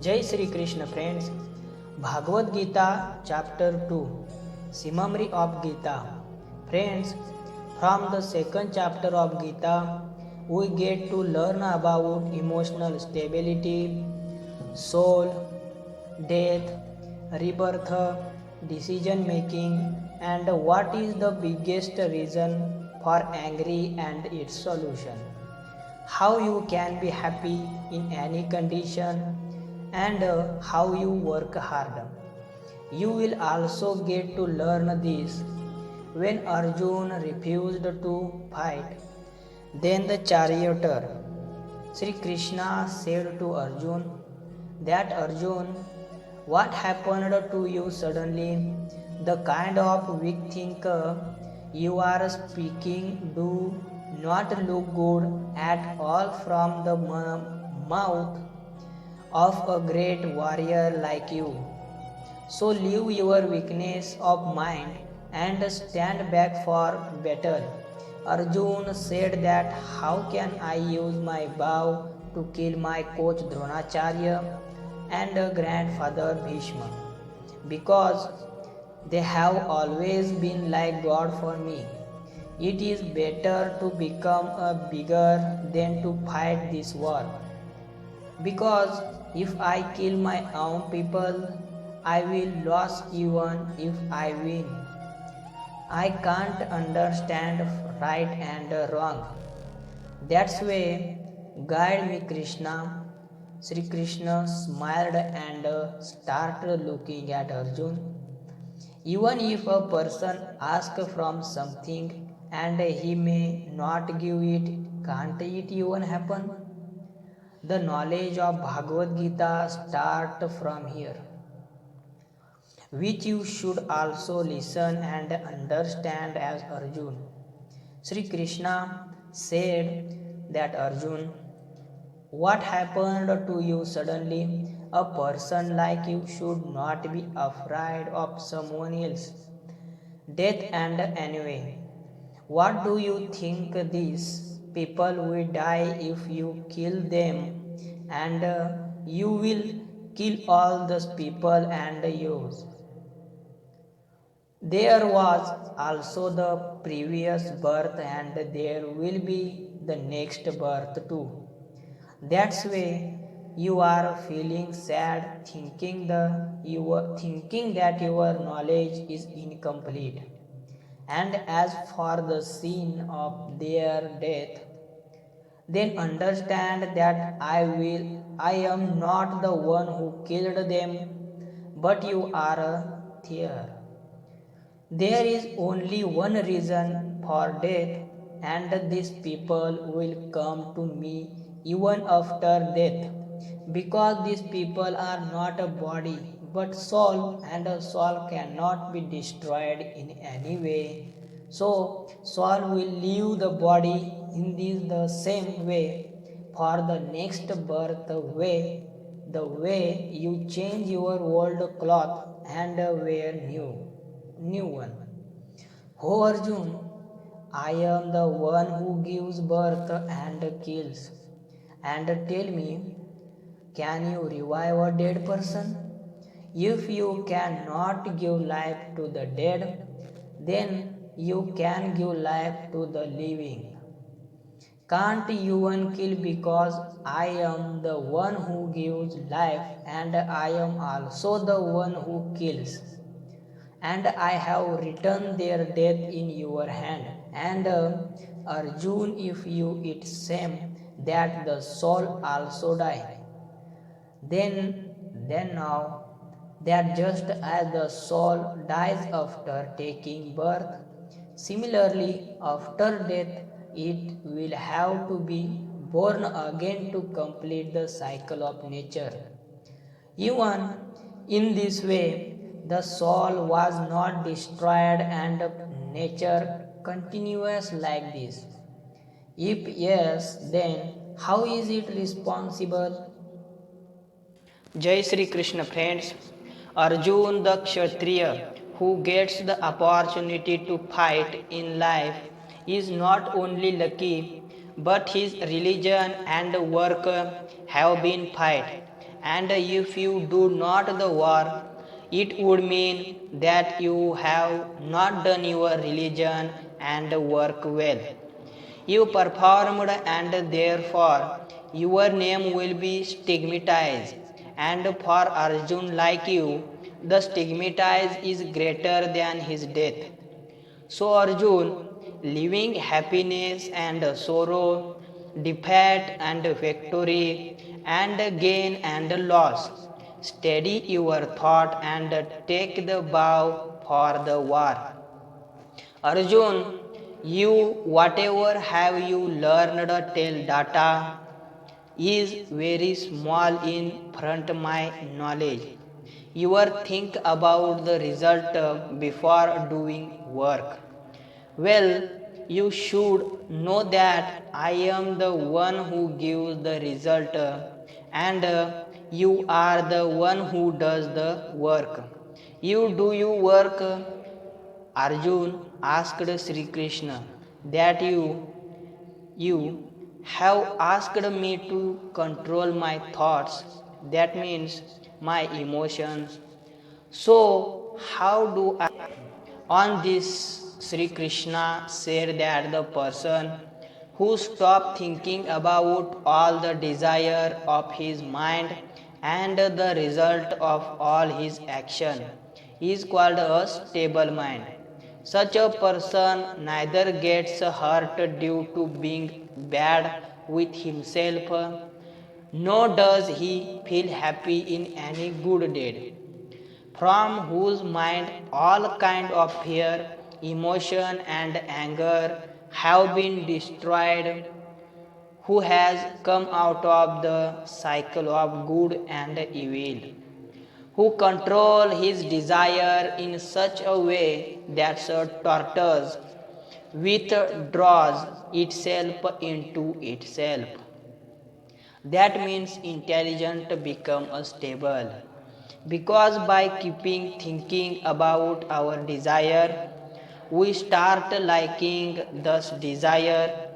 Jai Sri Krishna friends. Bhagwat Gita chapter 2 Summary of Gita. Friends, from the second chapter of Gita, we get to learn about emotional stability, soul, death, rebirth, decision making, and what is the biggest reason for angry and its solution. How you can be happy in any condition and how you work hard. You will also get to learn this when Arjun refused to fight. Then the charioteer, Sri Krishna said to Arjun that Arjun, what happened to you suddenly? The kind of weak thinker you are speaking do not look good at all from the mouth of a great warrior like you. So leave your weakness of mind and stand back for battle. Arjun said that how can I use my bow to kill my coach Dronacharya and grandfather Bhishma? Because they have always been like God for me. It is better to become a bigger than to fight this war. Because if I kill my own people, I will lose even if I win. I can't understand right and wrong. That's why guide me Krishna. Sri Krishna smiled and started looking at Arjun. Even if a person asks from something and he may not give it, can't it even happen? The knowledge of Bhagavad Gita start from here, which you should also listen and understand as Arjun. Sri Krishna said that Arjun, what happened to you suddenly? A person like you should not be afraid of someone else. Death and anyway. What do you think these people will die if you kill them and you will kill all those people and yours? There was also the previous birth and there will be the next birth too. That's why you are feeling sad thinking that your knowledge is incomplete. And as for the sin of their death, then understand that I am not the one who killed them, but you are there. There is only one reason for death, and these people will come to me even after death, because these people are not a body but soul, and a soul cannot be destroyed in any way. So, soul will leave the body in this the same way for the next birth the way you change your old cloth and wear new one. Oh Arjun, I am the one who gives birth and kills. And tell me, can you revive a dead person? If you cannot give life to the dead, then you can give life to the living. Can't even kill because I am the one who gives life and I am also the one who kills. And I have written their death in your hand. And Arjun, if you it same that the soul also die, then now that just as the soul dies after taking birth, similarly after death it will have to be born again to complete the cycle of nature. Even in this way, the soul was not destroyed and nature continues like this. If yes, then how is it responsible? Jai Sri Krishna friends. Arjun the Kshatriya who gets the opportunity to fight in life is not only lucky but his religion and work have been fight and if you do not the war, it would mean that you have not done your religion and work well. You performed, and therefore your name will be stigmatized. And for Arjun like you, the stigmatized is greater than his death. So Arjun, living happiness and sorrow, defeat and victory, and gain and loss. Steady your thought and take the bow for the war. Arjun, you whatever have you learned till data is very small in front my knowledge. You are think about the result before doing work. Well, you should know that I am the one who gives the result, and you are the one who does the work. You do your work, Arjun asked Sri Krishna, that you have asked me to control my thoughts, that means my emotions. So how do I? On this, Sri Krishna said that the person who stopped thinking about all the desire of his mind and the result of all his action is called a stable mind. Such a person neither gets hurt due to being bad with himself, nor does he feel happy in any good deed, from whose mind all kind of fear, emotion and anger have been destroyed, who has come out of the cycle of good and evil, who control his desire in such a way that a tortoise withdraws itself into itself. That means intelligent become a stable, because by keeping thinking about our desire, we start liking this desire,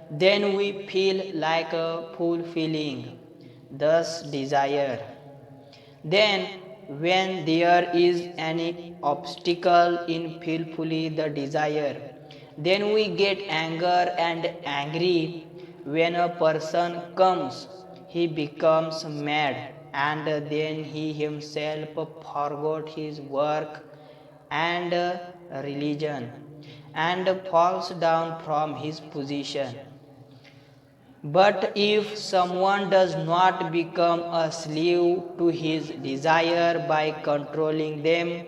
then we feel like a fulfilling this desire. Then, when there is any obstacle in fulfilling the desire, then we get anger and angry. When a person comes, he becomes mad, and then he himself forgot his work and religion and falls down from his position. But if someone does not become a slave to his desire by controlling them,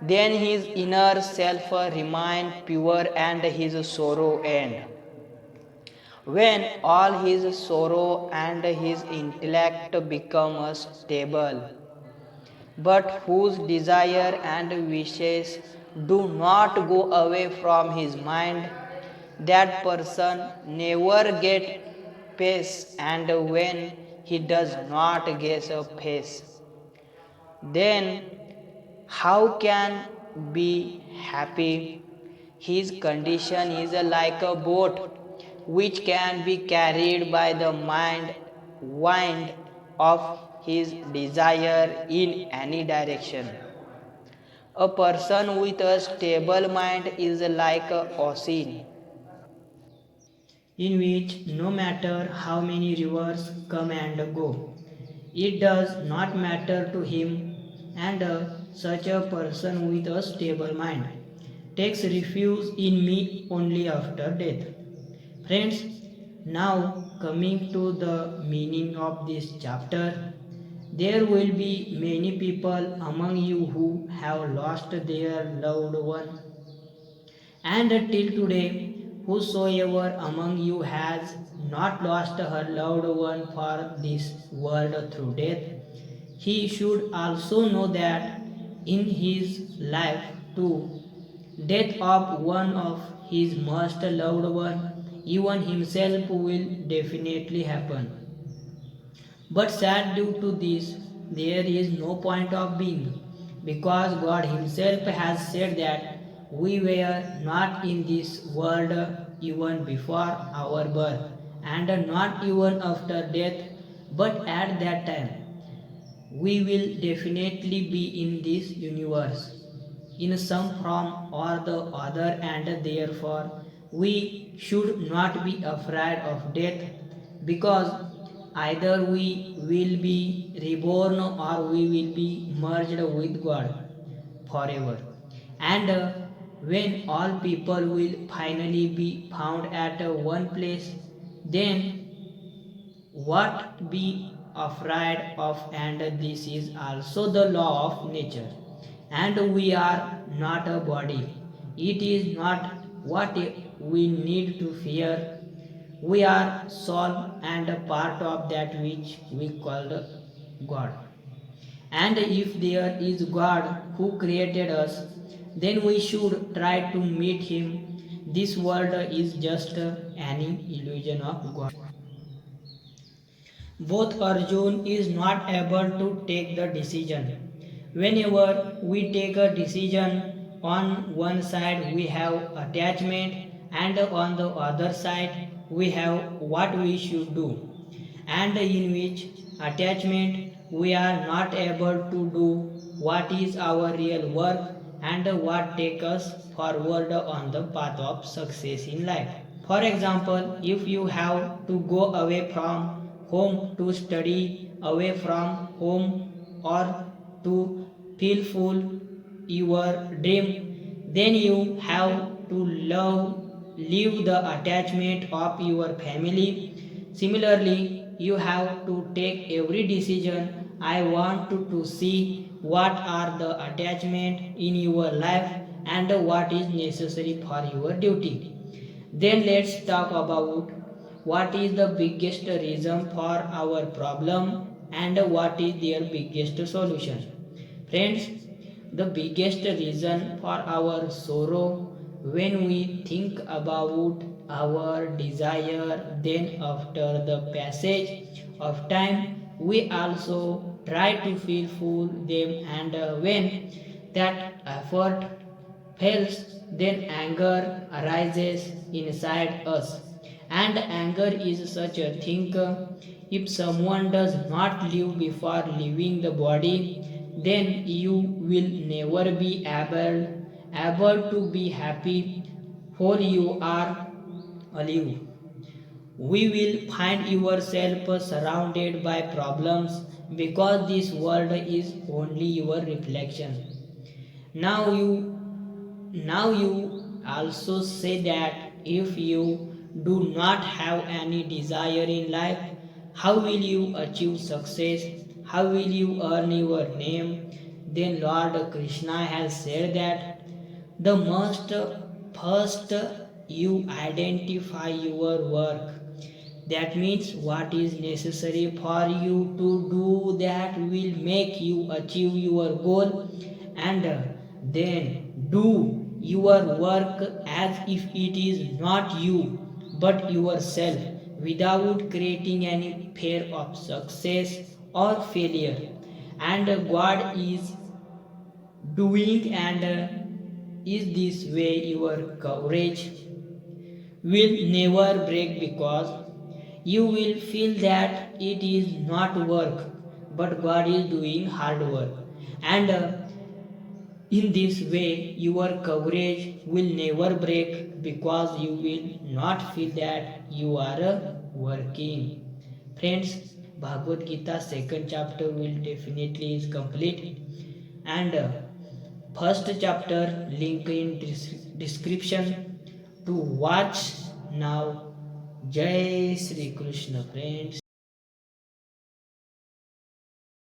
then his inner self remains pure and his sorrow ends. When all his sorrow and his intellect become stable, but whose desire and wishes do not go away from his mind, that person never get peace, and when he does not get a peace, then how can be happy? His condition is like a boat which can be carried by the wind of his desire in any direction. A person with a stable mind is like a ocean, in which no matter how many rivers come and go, it does not matter to him, and such a person with a stable mind takes refuge in me only after death. Friends, now coming to the meaning of this chapter, there will be many people among you who have lost their loved one, and till today, whosoever among you has not lost her loved one for this world through death, he should also know that in his life too, death of one of his most loved one, even himself, will definitely happen. But sad due to this, there is no point of being, because God Himself has said that we were not in this world even before our birth, and not even after death, but at that time. we will definitely be in this universe in some form or the other, and therefore we should not be afraid of death, because either we will be reborn or we will be merged with God forever. And when all people will finally be found at one place, then what be afraid of? And this is also the law of nature. And we are not a body, it is not what we need to fear. We are soul and a part of that which we call God. And if there is God who created us, then we should try to meet him. This world is just an illusion of God. Both Arjun is not able to take the decision. Whenever we take a decision, on one side we have attachment, and on the other side we have what we should do. And in which attachment we are not able to do what is our real work and what take us forward on the path of success in life. For example, if you have to go away from home to study, away from home or to fulfill your dream, then you have to leave the attachment of your family. Similarly, you have to take every decision. I want to see what are the attachment in your life and what is necessary for your duty. Then let's talk about what is the biggest reason for our problem and what is their biggest solution. Friends, the biggest reason for our sorrow, when we think about our desire, then after the passage of time, we also try to fulfill them, and when that effort fails, then anger arises inside us. And anger is such a thing. If someone does not live before leaving the body, then you will never be able to be happy, for you are alive. We will find yourself surrounded by problems, because this world is only your reflection. Now you also say that if you do not have any desire in life, how will you achieve success? How will you earn your name? Then Lord Krishna has said that the must first you identify your work. That means what is necessary for you to do that will make you achieve your goal, and then do your work as if it is not you but yourself, without creating any fear of success or failure. And God is doing, and is this way your courage will never break, because you will feel that it is not work but God is doing hard work. And in this way your courage will never break, because you will not feel that you are working. Friends, Bhagavad Gita second chapter will definitely is complete, and first chapter link in description to watch now. Jai Shri Krishna, friends.